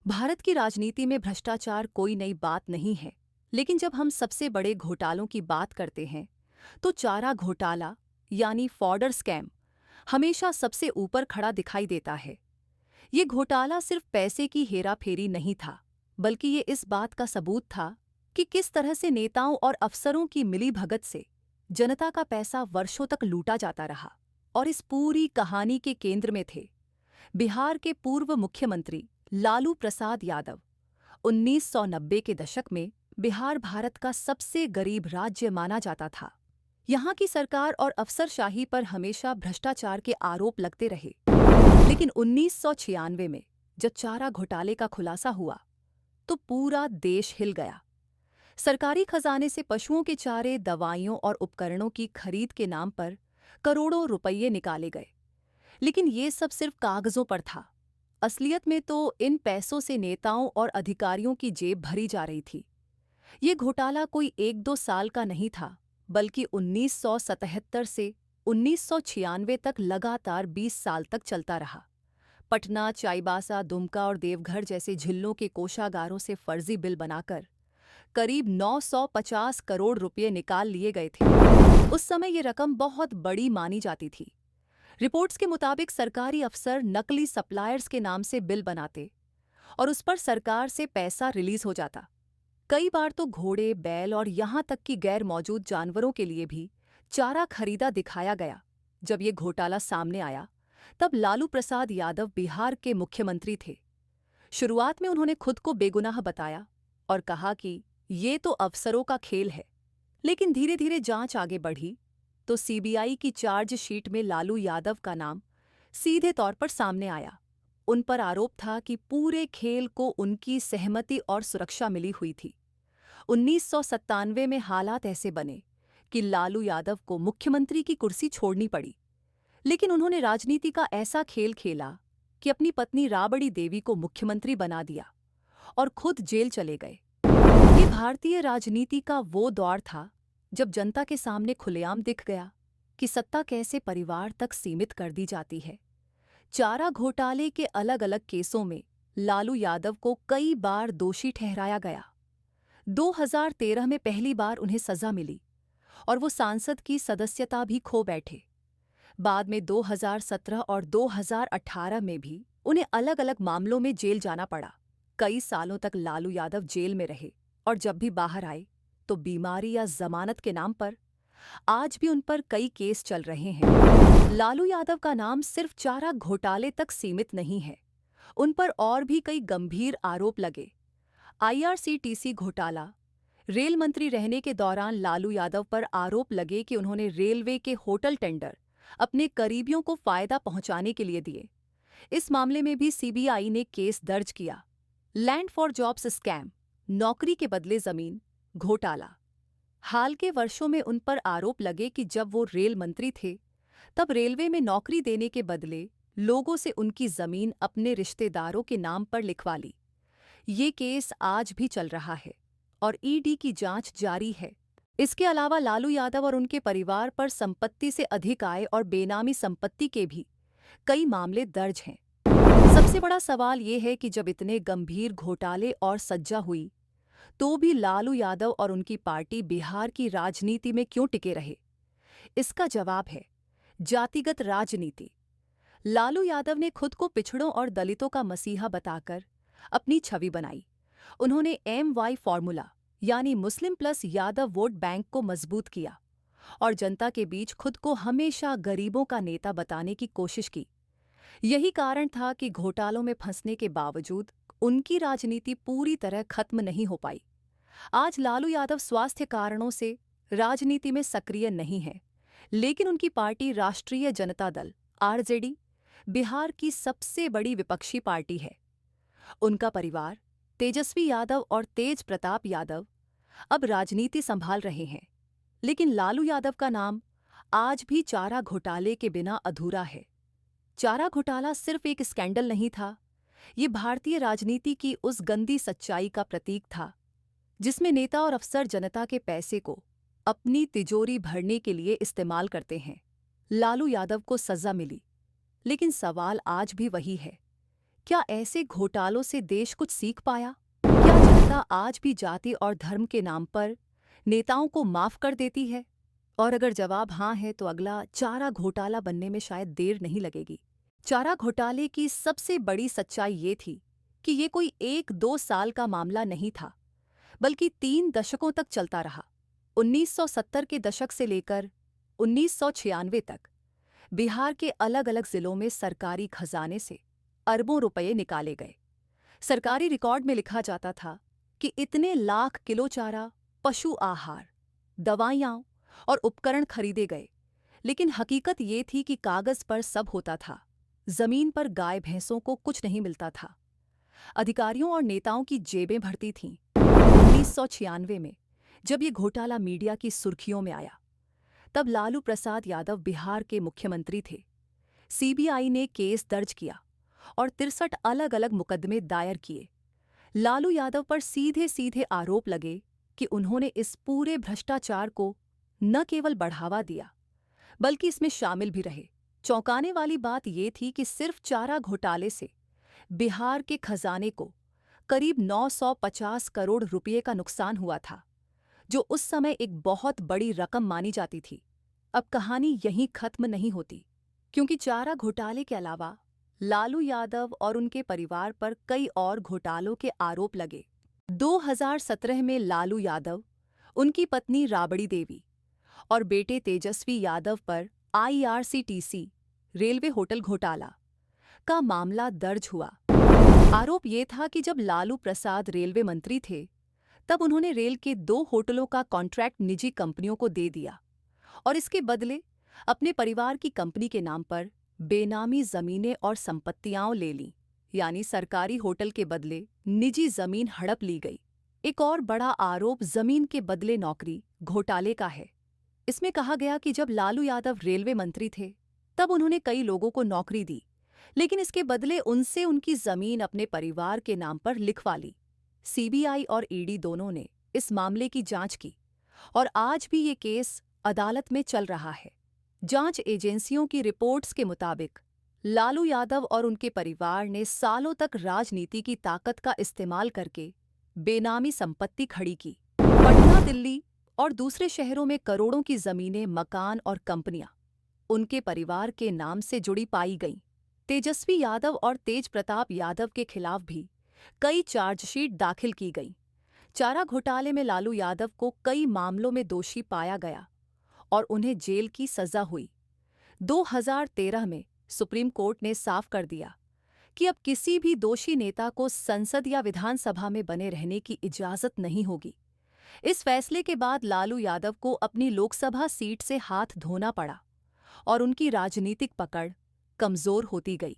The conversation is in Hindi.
भारत की राजनीति में भ्रष्टाचार कोई नई बात नहीं है, लेकिन जब हम सबसे बड़े घोटालों की बात करते हैं, तो चारा घोटाला यानी फॉडर स्कैम हमेशा सबसे ऊपर खड़ा दिखाई देता है। ये घोटाला सिर्फ पैसे की हेराफेरी नहीं था, बल्कि ये इस बात का सबूत था कि किस तरह से नेताओं और अफसरों की मिलीभगत से जनता का पैसा वर्षों तक लूटा जाता रहा। और इस पूरी कहानी के केंद्र में थे बिहार के पूर्व मुख्यमंत्री लालू प्रसाद यादव। 1990 के दशक में बिहार भारत का सबसे गरीब राज्य माना जाता था। यहाँ की सरकार और अफसरशाही पर हमेशा भ्रष्टाचार के आरोप लगते रहे। लेकिन 1996 में जब चारा घोटाले का खुलासा हुआ, तो पूरा देश हिल गया। सरकारी खजाने से पशुओं के चारे, दवाइयों और उपकरणों की खरीद के नाम पर करोड़ों रुपये निकाले गए। लेकिन ये सब सिर्फ कागजों पर था। असलियत में तो इन पैसों से नेताओं और अधिकारियों की जेब भरी जा रही थी। ये घोटाला कोई 1-2 साल का नहीं था, बल्कि 1977 से 1996 तक लगातार 20 साल तक चलता रहा। पटना, चाईबासा, दुमका और देवघर जैसे जिलों के कोषागारों से फर्जी बिल बनाकर करीब 950 करोड़ रुपए निकाल लिए गए थे। उस समय ये रकम बहुत बड़ी मानी जाती थी। रिपोर्ट्स के मुताबिक सरकारी अफसर नकली सप्लायर्स के नाम से बिल बनाते और उस पर सरकार से पैसा रिलीज हो जाता। कई बार तो घोड़े, बैल और यहाँ तक कि गैर मौजूद जानवरों के लिए भी चारा खरीदा दिखाया गया। जब ये घोटाला सामने आया, तब लालू प्रसाद यादव बिहार के मुख्यमंत्री थे। शुरुआत में उन्होंने खुद को बेगुनाह बताया और कहा कि ये तो अफसरों का खेल है। लेकिन धीरे धीरे जांच आगे बढ़ी तो सीबीआई की चार्जशीट में लालू यादव का नाम सीधे तौर पर सामने आया। उन पर आरोप था कि पूरे खेल को उनकी सहमति और सुरक्षा मिली हुई थी। 1997 में हालात ऐसे बने कि लालू यादव को मुख्यमंत्री की कुर्सी छोड़नी पड़ी। लेकिन उन्होंने राजनीति का ऐसा खेल खेला कि अपनी पत्नी राबड़ी देवी को मुख्यमंत्री बना दिया और खुद जेल चले गए। ये भारतीय राजनीति का वो दौर था जब जनता के सामने खुलेआम दिख गया कि सत्ता कैसे परिवार तक सीमित कर दी जाती है। चारा घोटाले के अलग अलग केसों में लालू यादव को कई बार दोषी ठहराया गया। 2013 में पहली बार उन्हें सजा मिली और वो सांसद की सदस्यता भी खो बैठे। बाद में 2017 और 2018 में भी उन्हें अलग अलग मामलों में जेल जाना पड़ा। कई सालों तक लालू यादव जेल में रहे और जब भी बाहर आए तो बीमारी या जमानत के नाम पर आज भी उन पर कई केस चल रहे हैं। लालू यादव का नाम सिर्फ चारा घोटाले तक सीमित नहीं है, उन पर और भी कई गंभीर आरोप लगे। आईआरसीटीसी घोटाला, रेल मंत्री रहने के दौरान लालू यादव पर आरोप लगे कि उन्होंने रेलवे के होटल टेंडर अपने करीबियों को फायदा पहुंचाने के लिए दिए। इस मामले में भी सीबीआई ने केस दर्ज किया। लैंड फॉर जॉब्स स्कैम, नौकरी के बदले जमीन घोटाला, हाल के वर्षों में उन पर आरोप लगे कि जब वो रेल मंत्री थे, तब रेलवे में नौकरी देने के बदले लोगों से उनकी जमीन अपने रिश्तेदारों के नाम पर लिखवा ली। ये केस आज भी चल रहा है और ईडी की जांच जारी है। इसके अलावा लालू यादव और उनके परिवार पर संपत्ति से अधिक आय और बेनामी संपत्ति के भी कई मामले दर्ज हैं। सबसे बड़ा सवाल ये है कि जब इतने गंभीर घोटाले और सज्जा हुई, तो भी लालू यादव और उनकी पार्टी बिहार की राजनीति में क्यों टिके रहे? इसका जवाब है जातिगत राजनीति। लालू यादव ने खुद को पिछड़ों और दलितों का मसीहा बताकर अपनी छवि बनाई। उन्होंने MY फॉर्मूला यानी Muslim plus Yadav vote bank को मजबूत किया और जनता के बीच खुद को हमेशा गरीबों का नेता बताने की कोशिश की। यही कारण था कि घोटालों में फंसने के बावजूद उनकी राजनीति पूरी तरह खत्म नहीं हो पाई। आज लालू यादव स्वास्थ्य कारणों से राजनीति में सक्रिय नहीं है, लेकिन उनकी पार्टी राष्ट्रीय जनता दल (आरजेडी) बिहार की सबसे बड़ी विपक्षी पार्टी है। उनका परिवार तेजस्वी यादव और तेज प्रताप यादव अब राजनीति संभाल रहे हैं, लेकिन लालू यादव का नाम आज भी चारा घोटाले के बिना अधूरा है। चारा घोटाला सिर्फ एक स्कैंडल नहीं था, ये भारतीय राजनीति की उस गंदी सच्चाई का प्रतीक था जिसमें नेता और अफसर जनता के पैसे को अपनी तिजोरी भरने के लिए इस्तेमाल करते हैं। लालू यादव को सजा मिली, लेकिन सवाल आज भी वही है क्या ऐसे घोटालों से देश कुछ सीख पाया? क्या जनता आज भी जाति और धर्म के नाम पर नेताओं को माफ कर देती है? और अगर जवाब हाँ है तो अगला चारा घोटाला बनने में शायद देर नहीं लगेगी। चारा घोटाले की सबसे बड़ी सच्चाई ये थी कि ये कोई 1-2 साल का मामला नहीं था, बल्कि 3 दशकों तक चलता रहा। 1970 के दशक से लेकर 1996 तक बिहार के अलग अलग जिलों में सरकारी खजाने से अरबों रुपए निकाले गए। सरकारी रिकॉर्ड में लिखा जाता था कि इतने लाख किलो चारा, पशु आहार, दवाइयाँ और उपकरण खरीदे गए, लेकिन हकीकत ये थी कि कागज पर सब होता था, जमीन पर गाय भैंसों को कुछ नहीं मिलता था। अधिकारियों और नेताओं की जेबें भरती थीं। 1996 में जब ये घोटाला मीडिया की सुर्खियों में आया, तब लालू प्रसाद यादव बिहार के मुख्यमंत्री थे। सीबीआई ने केस दर्ज किया और 63 अलग अलग मुकदमे दायर किए। लालू यादव पर सीधे सीधे आरोप लगे कि उन्होंने इस पूरे भ्रष्टाचार को न केवल बढ़ावा दिया, बल्कि इसमें शामिल भी रहे। चौंकाने वाली बात यह थी कि सिर्फ चारा घोटाले से बिहार के खजाने को करीब 950 करोड़ रुपये का नुकसान हुआ था, जो उस समय एक बहुत बड़ी रकम मानी जाती थी। अब कहानी यहीं खत्म नहीं होती, क्योंकि चारा घोटाले के अलावा लालू यादव और उनके परिवार पर कई और घोटालों के आरोप लगे। 2017 में लालू यादव, उनकी पत्नी राबड़ी देवी और बेटे तेजस्वी यादव पर आईआरसीटीसी रेलवे होटल घोटाला का मामला दर्ज हुआ। आरोप ये था कि जब लालू प्रसाद रेलवे मंत्री थे, तब उन्होंने रेल के 2 होटलों का कॉन्ट्रैक्ट निजी कंपनियों को दे दिया और इसके बदले अपने परिवार की कंपनी के नाम पर बेनामी जमीनें और संपत्तियां ले लीं, यानी सरकारी होटल के बदले निजी जमीन हड़प ली गई। एक और बड़ा आरोप जमीन के बदले नौकरी घोटाले का है। इसमें कहा गया कि जब लालू यादव रेलवे मंत्री थे, तब उन्होंने कई लोगों को नौकरी दी, लेकिन इसके बदले उनसे उनकी जमीन अपने परिवार के नाम पर लिखवा ली। सीबीआई और ईडी दोनों ने इस मामले की जांच की और आज भी ये केस अदालत में चल रहा है। जांच एजेंसियों की रिपोर्ट्स के मुताबिक लालू यादव और उनके परिवार ने सालों तक राजनीति की ताकत का इस्तेमाल करके बेनामी संपत्ति खड़ी की। पटना, दिल्ली और दूसरे शहरों में करोड़ों की जमीनें, मकान और कंपनियां उनके परिवार के नाम से जुड़ी पाई गईं। तेजस्वी यादव और तेज प्रताप यादव के खिलाफ भी कई चार्जशीट दाखिल की गईं। चारा घोटाले में लालू यादव को कई मामलों में दोषी पाया गया और उन्हें जेल की सजा हुई। 2013 में सुप्रीम कोर्ट ने साफ कर दिया कि अब किसी भी दोषी नेता को संसद या विधानसभा में बने रहने की इजाजत नहीं होगी। इस फैसले के बाद लालू यादव को अपनी लोकसभा सीट से हाथ धोना पड़ा और उनकी राजनीतिक पकड़ कमजोर होती गई।